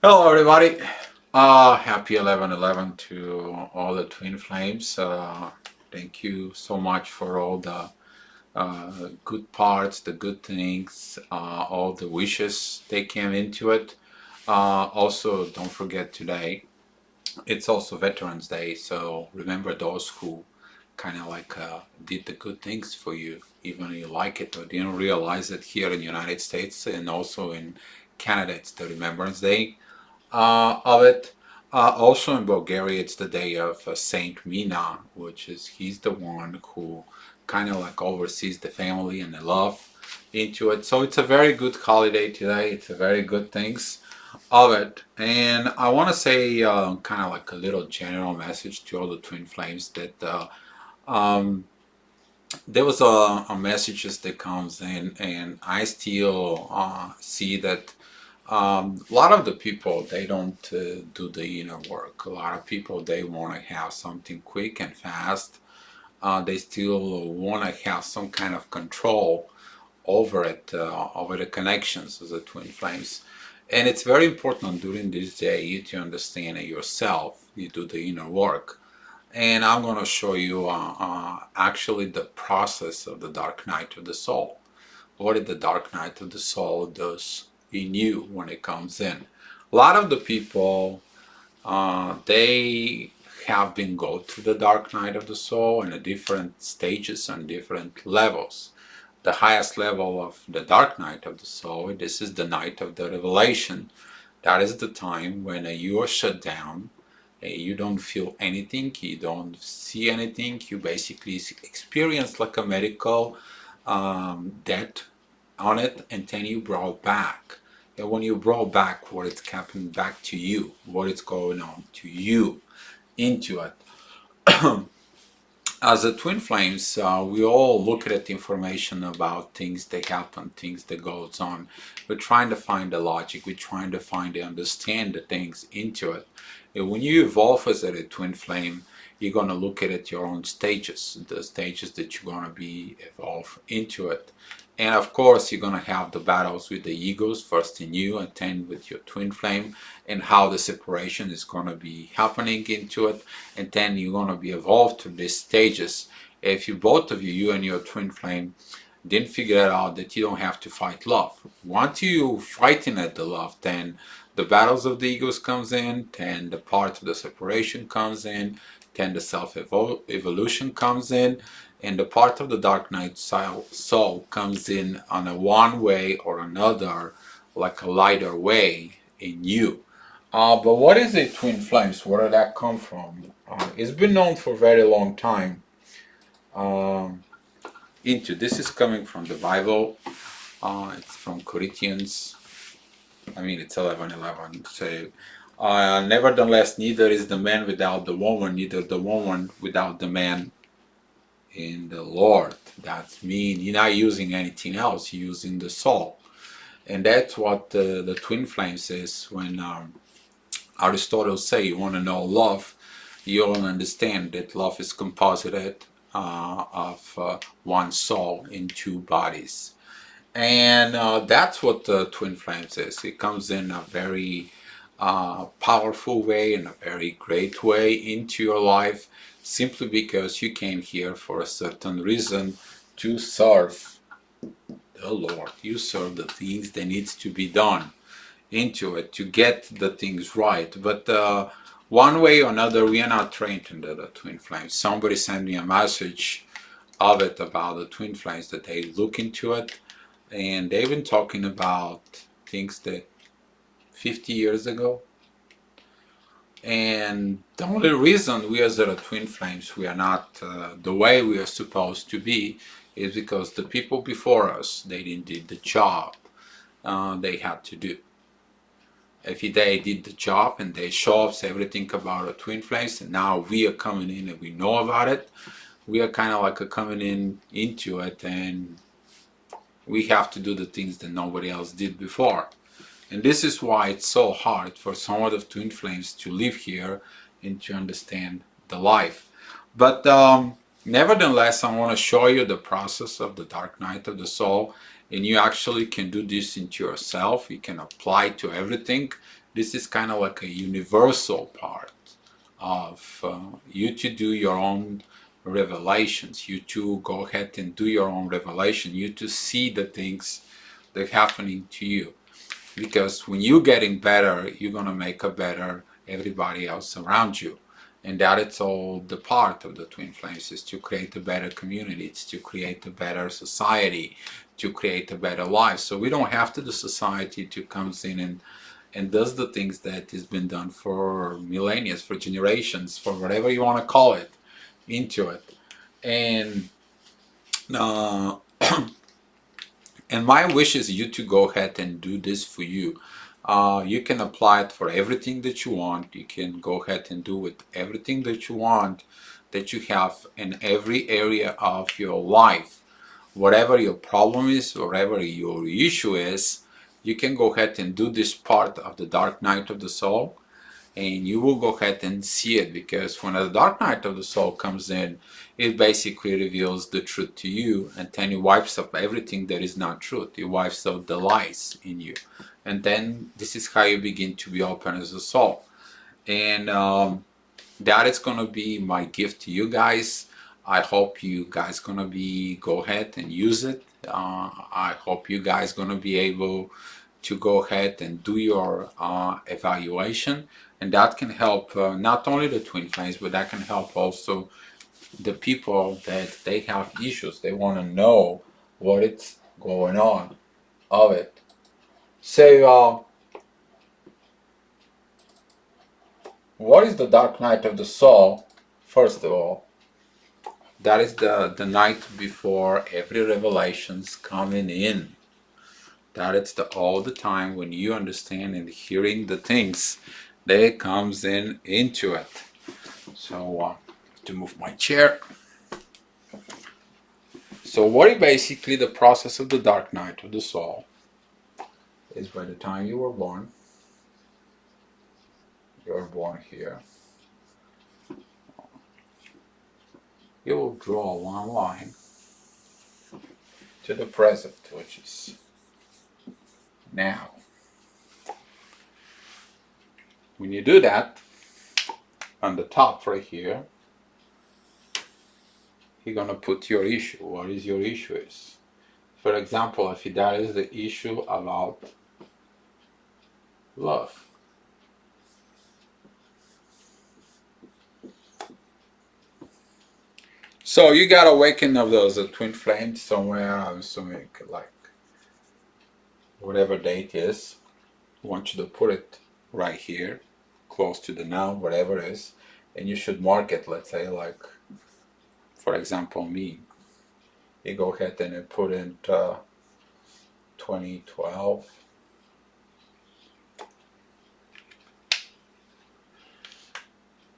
Hello, everybody. Happy 11/11 to all the twin flames. Thank you so much for all the good parts, the good things, all the wishes they came into it. Also, don't forget today, it's also Veterans Day, so remember those who kind of like did the good things for you, even if you like it or didn't realize it here in the United States and also in Canada. It's the Remembrance Day of it. Also in Bulgaria, it's the day of Saint Mina, which is he's the one who kind of like oversees the family and the love into it. So it's a very good holiday today. It's a very good things of it. And I want to say kind of like a little general message to all the twin flames that um, there was a messages that comes in, and I still see that a lot of the people they don't do the inner work. A lot of people they want to have something quick and fast. They still want to have some kind of control over it, over the connections of the twin flames. And it's very important during this day you to understand it yourself. You do the inner work. And I'm going to show you actually the process of the dark night of the soul. What is the dark night of the soul does in you when it comes in. A lot of the people, they have been go through the dark night of the soul in a different stages and different levels. The highest level of the dark night of the soul, this is the night of the revelation. That is the time when you are shut down. You don't feel anything, you don't see anything, you basically experience like a medical death on it, and then you brought back. And when you brought back what is happening back to you, what is going on to you into it. As a twin flames, we all look at the information about things that happen, things that goes on. We're trying to find the logic. We're trying to find and understand the things into it. And when you evolve as a twin flame, you're going to look at it your own stages, the stages that you're going to be evolve into it. And of course, you're going to have the battles with the egos, first in you and then with your twin flame, and how the separation is going to be happening into it. And then you're going to be evolved to these stages. If you both of you, you and your twin flame, didn't figure it out that you don't have to fight love. Once you fighting at the love, then the battles of the egos comes in, then the part of the separation comes in, then the self-evolution comes in, and the part of the dark night soul comes in on a one way or another, like a lighter way in you. But what is it, twin flames? Where did that come from? It's been known for a very long time. Um, into this is coming from the Bible. It's from Corinthians. I mean, it's 11:11. So, nevertheless, neither is the man without the woman, neither the woman without the man in the Lord. That means you're not using anything else. You're using the soul, and that's what the twin flames is. When Aristotle say you want to know love, you'll understand that love is composited of one soul in two bodies. And that's what the twin flames is. It comes in a very powerful way, in a very great way into your life, simply because you came here for a certain reason to serve the Lord. You serve the things that needs to be done into it to get the things right. But one way or another, we are not trained in the twin flames. Somebody sent me a message of it about the twin flames that they look into it, and they've been talking about things that 50 years ago. And the only reason we as the twin flames we are not the way we are supposed to be is because the people before us they didn't did the job they had to do. If they did the job and they show us everything about the twin flames, and now we are coming in and we know about it, we are kind of like coming in into it, and we have to do the things that nobody else did before. And this is why it's so hard for some of the twin flames to live here and to understand the life. But nevertheless, I want to show you the process of the dark night of the soul. And you actually can do this into yourself. You can apply to everything. This is kind of like a universal part of you to do your own revelations, you to go ahead and do your own revelation, you to see the things that are happening to you. Because when you're getting better, you're going to make a better everybody else around you. And that is all the part of the Twin Flames, is to create a better community, it's to create a better society, to create a better life. So we don't have to the society to comes in and does the things that has been done for millennia, for generations, for whatever you want to call it, into it. And uh, and my wish is you to go ahead and do this for you. You can apply it for everything that you want. You can go ahead and do with everything that you want, that you have in every area of your life. Whatever your problem is, whatever your issue is, you can go ahead and do this part of the dark night of the soul, and you will go ahead and see it, because when the dark night of the soul comes in, it basically reveals the truth to you, and then it wipes up everything that is not truth. It wipes out the lies in you, and then this is how you begin to be open as a soul. And that is going to be my gift to you guys. I hope you guys going to be go ahead and use it. I hope you guys going to be able to go ahead and do your evaluation, and that can help not only the Twin Flames, but that can help also the people that they have issues. They want to know what it's going on of it. So what is the dark night of the soul? First of all, that is the night before every revelation's coming in. That it's all the time when you understand and hearing the things that comes in into it. So to move my chair. So what is basically the process of the dark night of the soul is, by the time you were born here, you will draw one line to the present, which is now. When you do that, on the top right here, you're going to put your issue. What is your issue is? For example, if that is the issue about love. So you got awakening of those twin flames somewhere, I'm assuming like whatever date is. I want you to put it right here, close to the now, whatever it is, and you should mark it, let's say like, for example, me. You go ahead and put in 2012.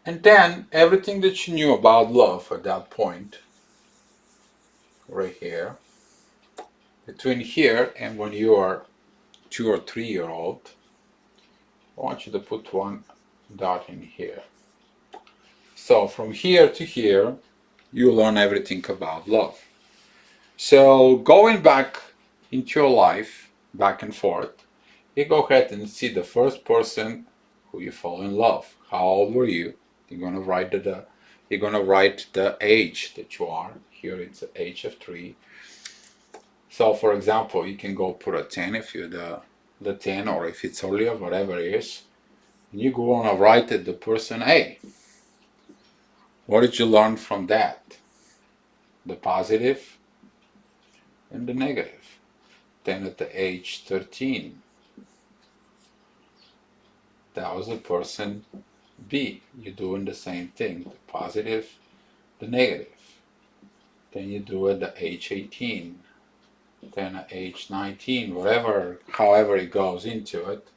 And then everything that you knew about love at that point, right here, between here and when you are 2 or 3 year old, I want you to put one dot in here. So from here to here, you learn everything about love. So going back into your life, back and forth, you go ahead and see the first person who you fall in love. How old were you? You're gonna write the age that you are. Here it's the age of 3. So for example, you can go put a 10 if you're the 10, or if it's earlier, whatever it is. And you go on and write it the person A. What did you learn from that? The positive and the negative. Then at the age 13, that was the person B. You're doing the same thing, the positive, the negative. Then you do it at age 18, then at age 19, whatever, however it goes into it.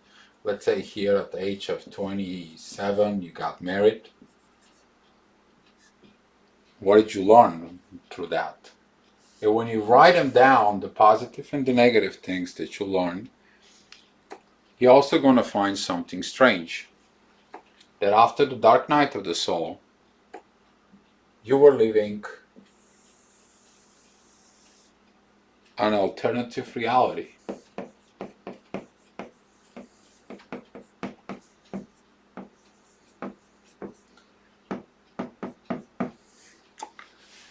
Let's say here at the age of 27, you got married. What did you learn through that? And when you write them down, the positive and the negative things that you learn, you're also going to find something strange. That after the dark night of the soul, you were living an alternative reality.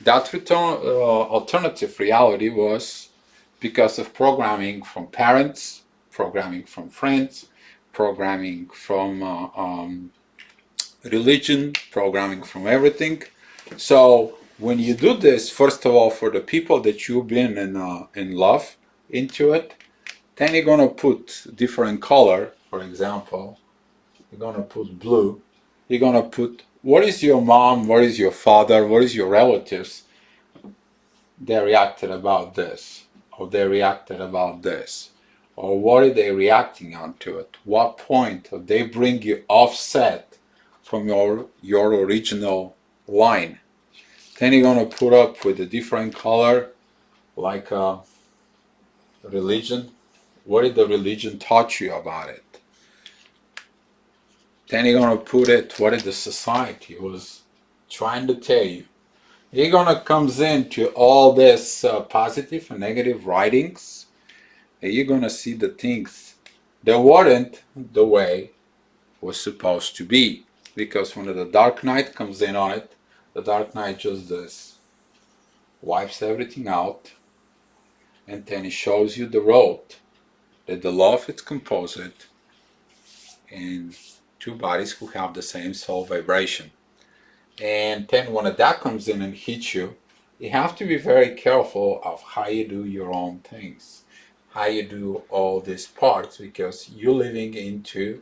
That alternative reality was because of programming from parents, programming from friends, programming from religion, programming from everything. So when you do this, first of all, for the people that you've been in love into it, then you're gonna put different color. For example, you're gonna put blue. You're gonna put what is your mom, what is your father, what is your relatives. They reacted about this, or they reacted about this, or what are they reacting onto it? What point or they bring you offset from your original line. Then you're gonna put up with a different color, like religion. What did the religion taught you about it? Then you're gonna put it. What did the society was trying to tell you? You're gonna comes into all this positive and negative writings, and you're gonna see the things that weren't the way it was supposed to be. Because when the Dark Knight comes in on it, the Dark Knight just does wipes everything out, and then it shows you the road that the love is composite in two bodies who have the same soul vibration. And then when that comes in and hits you, you have to be very careful of how you do your own things, how you do all these parts, because you're living into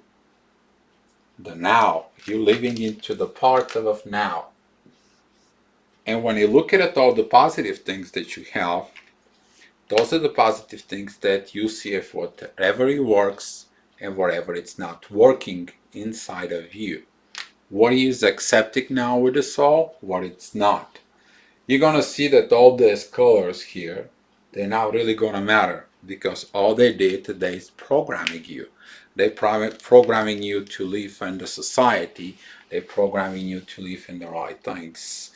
the now. You're living into the part of now. And when you look at all the positive things that you have, those are the positive things that you see if whatever it works and whatever it's not working inside of you. What is accepting now with the soul, what it's not. You're gonna see that all these colors here, they're not really gonna matter, because all they did today is programming you. They're programming you to live in the society. They're programming you to live in the right things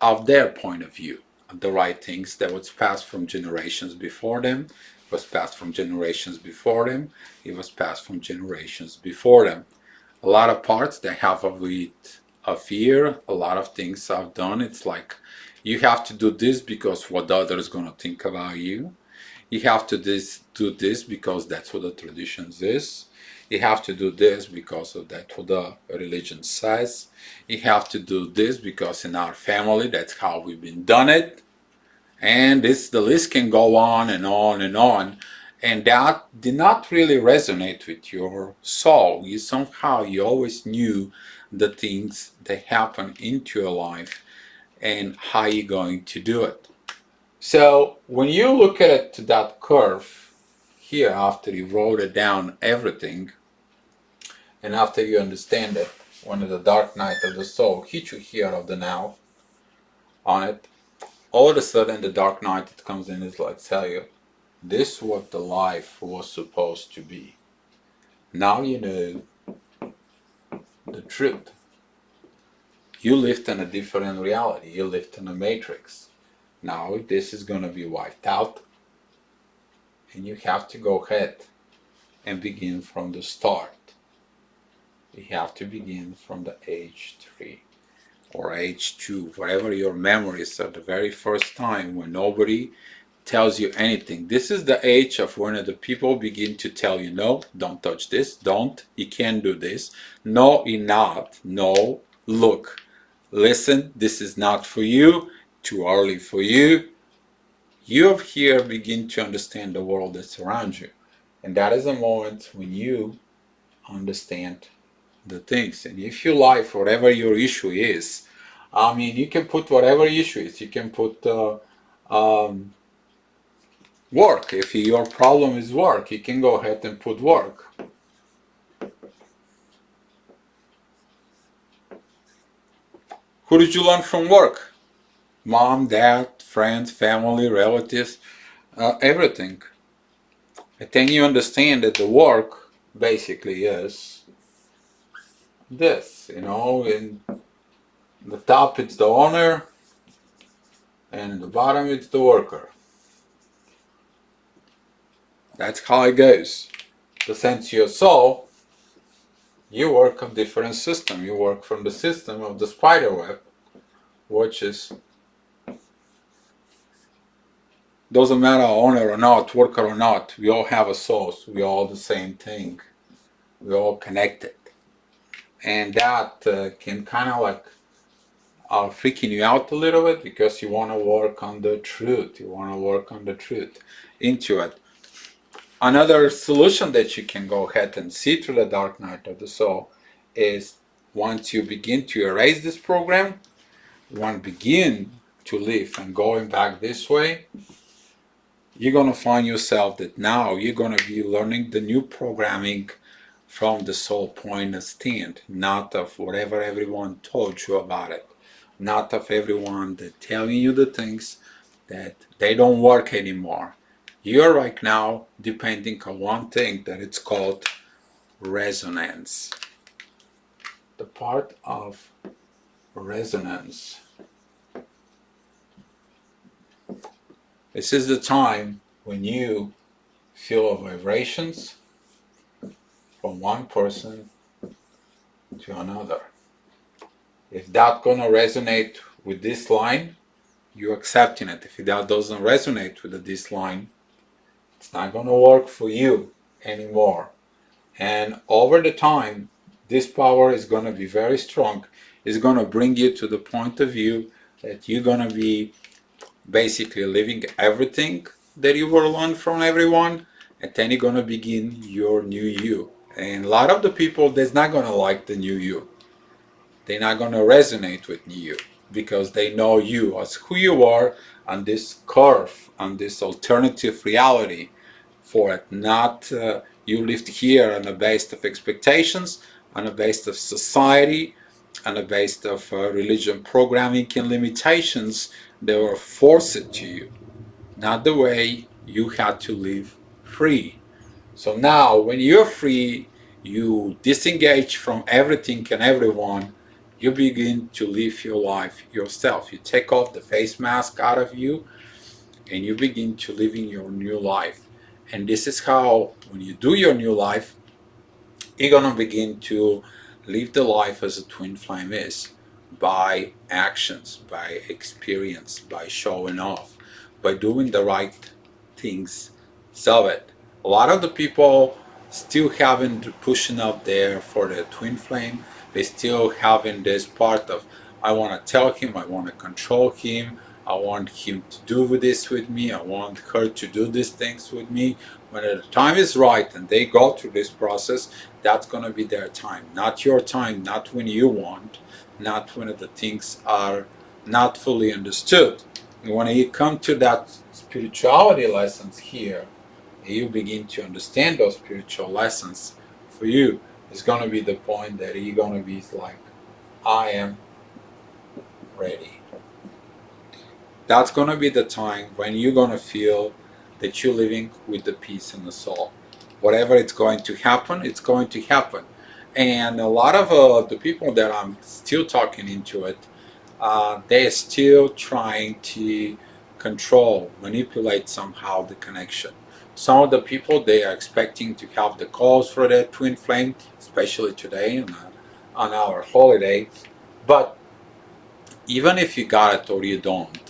of their point of view. The right things that was passed from generations before them, was passed from generations before them, it was passed from generations before them. A lot of parts they have a fear, a lot of things I've done. It's like you have to do this because what the other is gonna think about you. You have to do this because that's what the traditions is. You have to do this because of that what the religion says. You have to do this because in our family that's how we've been done it. And the list can go on and on and on. And that did not really resonate with your soul. You always knew the things that happen into your life and how you're going to do it. So when you look at it to that curve here, after you wrote it down everything, and after you understand it, when the dark night of the soul hits you here of the now on it, all of a sudden the dark night that comes in is like tell you, this is what the life was supposed to be. Now you know the truth. You lived in a different reality. You lived in a matrix. Now this is going to be wiped out, and you have to go ahead and begin from the start. You have to begin from the age 3 or age 2, whatever your memories are, the very first time when nobody tells you anything. This is the age of when the people begin to tell you, no, don't touch this, don't, you can't do this, no, you're not, no, look, listen, this is not for you, too early for you. You here begin to understand the world that's around you. And that is a moment when you understand the things. And if you like whatever your issue is, I mean, you can put whatever issue is. You can put work. If your problem is work, you can go ahead and put work. Who did you learn from work? Mom, dad, friends, family, relatives, everything. And then you understand that the work basically is this, in the top it's the owner, and in the bottom it's the worker. That's how it goes. The sense of your soul, you work on different system. You work from the system of the spider web, which is Doesn't matter owner or not, worker or not, we all have a source. We all the same thing. We all connected. And that can kind of like freaking you out a little bit because you want to work on the truth. You want to work on the truth into it. Another solution that you can go ahead and see through the dark night of the soul is once you begin to erase this program, once begin to live and going back this way, you're going to find yourself that now you're going to be learning the new programming from the soul point of stand, not of whatever everyone told you about it, not of everyone that telling you the things that they don't work anymore. You're right now depending on one thing that it's called resonance. The part of resonance. This is the time when you feel vibrations from one person to another. If that's gonna resonate with this line, you're accepting it. If that doesn't resonate with this line, it's not gonna work for you anymore. And over the time, this power is gonna be very strong. It's gonna bring you to the point of view that you're gonna be basically living everything that you were learned from everyone, and then you're gonna begin your new you. And a lot of the people that's not gonna like the new you. They're not gonna resonate with you because they know you as who you are on this curve, on this alternative reality for it. Not you lived here on the base of expectations, on the base of society, on the base of religion programming and limitations that were forced to you, not the way you had to live free. So now when you're free, you disengage from everything and everyone, you begin to live your life yourself. You take off the face mask out of you and you begin to live in your new life. And this is how, when you do your new life, you're gonna begin to live the life as a twin flame is, by actions, by experience, by showing off, by doing the right things of it. A lot of the people still haven't pushing up there for the twin flame. They still having this part of, I want to tell him, I want to control him, I want him to do this with me, I want her to do these things with me. When the time is right and they go through this process, that's going to be their time, not your time, not when you want, not when the things are not fully understood. And when you come to that spirituality lessons here, you begin to understand those spiritual lessons. For you, it's going to be the point that you're going to be like, I am ready. That's going to be the time when you're going to feel that you're living with the peace in the soul. Whatever it's going to happen, it's going to happen. And a lot of the people that I'm still talking into it, they're still trying to control, manipulate somehow the connection. Some of the people, they are expecting to have the calls for their twin flame, especially today on our holiday. But even if you got it or you don't,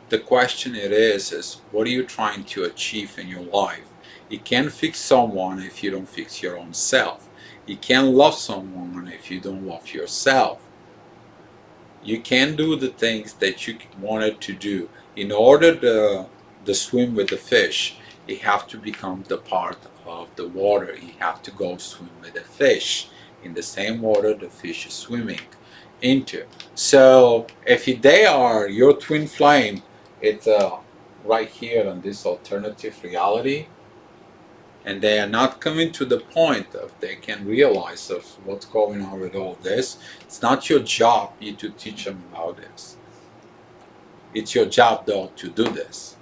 the question it is what are you trying to achieve in your life? You can't fix someone if you don't fix your own self. You can't love someone if you don't love yourself. You can't do the things that you wanted to do. In order to swim with the fish, you have to become the part of the water. You have to go swim with the fish in the same water the fish is swimming into. So if they are your twin flame, it's right here on this alternative reality, and they are not coming to the point of they can realize of what's going on with all this. It's not your job you to teach them about this. It's your job though to do this,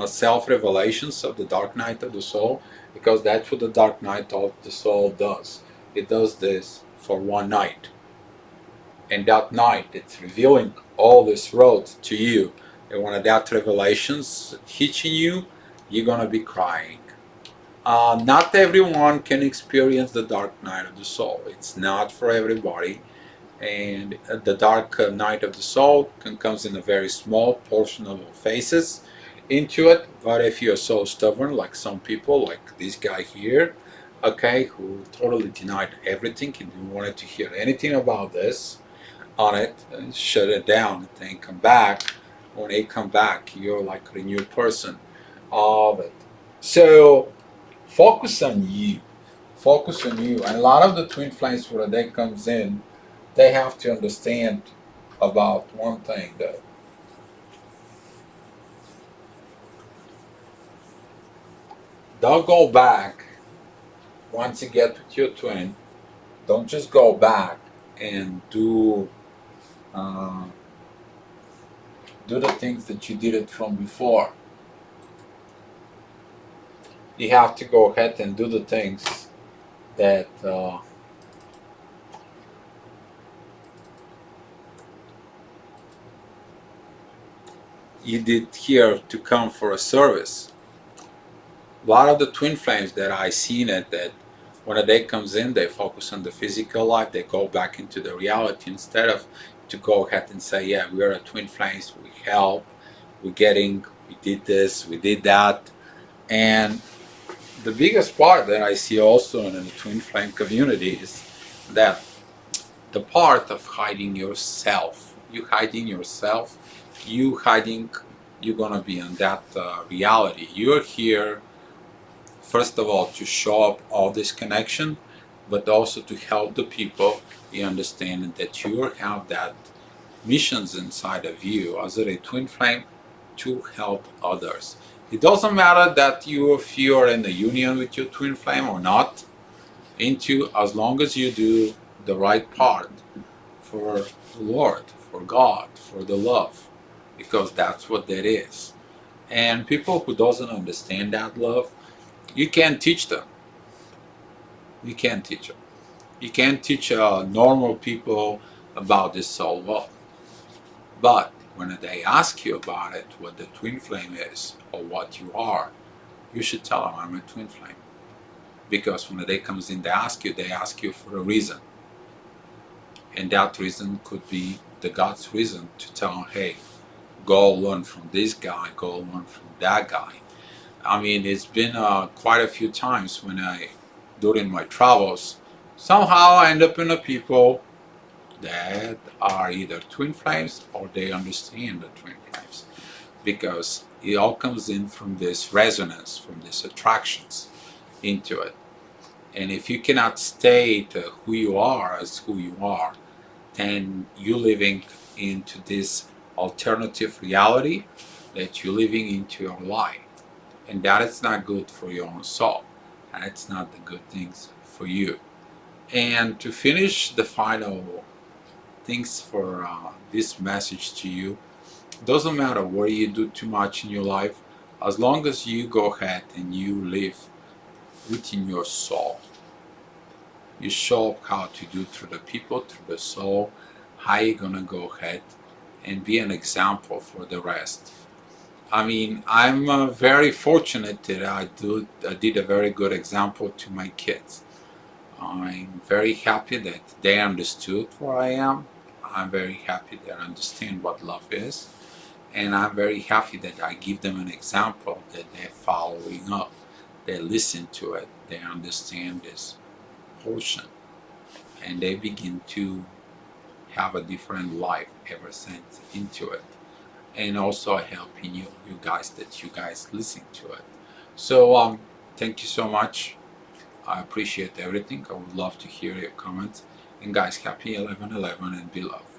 self-revelations of the dark night of the soul, because that's what the dark night of the soul does. It does this for one night, and that night it's revealing all this road to you, and when that revelations hitting you, you're gonna be crying. Not everyone can experience the dark night of the soul. It's not for everybody, and the dark night of the soul comes in a very small portion of our faces into it. But if you're so stubborn, like some people, like this guy here, okay, who totally denied everything, he didn't want to hear anything about this on it, and shut it down, and then come back. When they come back, you're like a new person of it. So focus on you. Focus on you. And a lot of the twin flames where they comes in, they have to understand about one thing that don't go back once you get with your twin. Don't just go back and uh, do the things that you did it from before. You have to go ahead and do the things that you did here to come for a service. A lot of the twin flames that I seen it, that when a day comes in, they focus on the physical life, they go back into the reality instead of to go ahead and say, yeah, we are a twin flames, we help, we did this, we did that. And the biggest part that I see also in the twin flame community is that the part of hiding yourself, you hiding, you're gonna be in that reality. You're here first of all to show up all this connection, but also to help the people. You understand that you have that missions inside of you as a twin flame to help others. It doesn't matter that if you are in a union with your twin flame or not, into as long as you do the right part for the Lord, for God, for the love, because that's what that is. And people who doesn't understand that love, you can't teach them. You can't teach them. You can't teach normal people about this soul love. But when they ask you about it, what the twin flame is or what you are, you should tell them I'm a twin flame. Because when the day comes in, they ask you for a reason. And that reason could be the God's reason to tell them, hey, go learn from this guy, go learn from that guy. I mean, it's been quite a few times during my travels, somehow I end up in the people that are either twin flames or they understand the twin flames, because it all comes in from this resonance, from these attractions into it. And if you cannot state who you are as who you are, then you're living into this alternative reality that you're living into your life. And that is not good for your own soul. And it's not the good things for you. And to finish the final things for this message to you, doesn't matter what you do too much in your life, as long as you go ahead and you live within your soul. You show up how to do through the people, through the soul, how you're gonna go ahead and be an example for the rest. I mean, I'm very fortunate that I did a very good example to my kids. I'm very happy that they understood where I am. I'm very happy that I understand what love is. And I'm very happy that I give them an example that they're following up. They listen to it. They understand this portion. And they begin to have a different life ever since into it. And also helping you guys that you guys listen to it. So thank you so much. I appreciate everything. I would love to hear your comments. And guys, happy 11/11 and be loved.